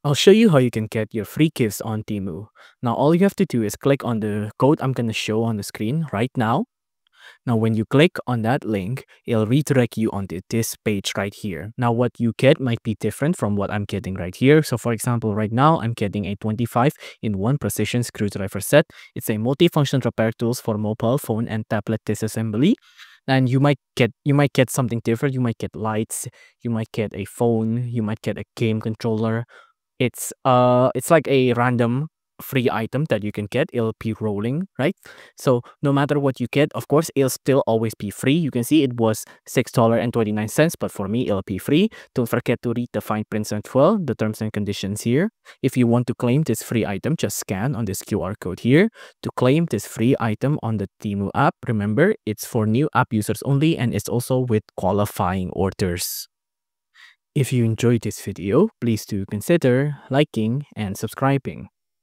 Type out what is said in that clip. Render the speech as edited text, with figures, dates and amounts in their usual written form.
I'll show you how you can get your free gifts on Temu. Now, all you have to do is click on the code I'm going to show on the screen right now. Now, when you click on that link, it'll redirect you onto this page right here. Now, what you get might be different from what I'm getting right here. So, for example, right now, I'm getting a 25-in-1 precision screwdriver set. It's a multifunction repair tools for mobile phone and tablet disassembly. And you might get something different. You might get lights, you might get a phone, you might get a game controller. It's like a random free item that you can get. It'll be rolling, right? So no matter what you get, of course, it'll still always be free. You can see it was $6.29, but for me, it'll be free. Don't forget to read the fine print as well, the terms and conditions here. If you want to claim this free item, just scan on this QR code here to claim this free item on the Temu app. Remember, it's for new app users only, and it's also with qualifying orders. If you enjoyed this video, please do consider liking and subscribing.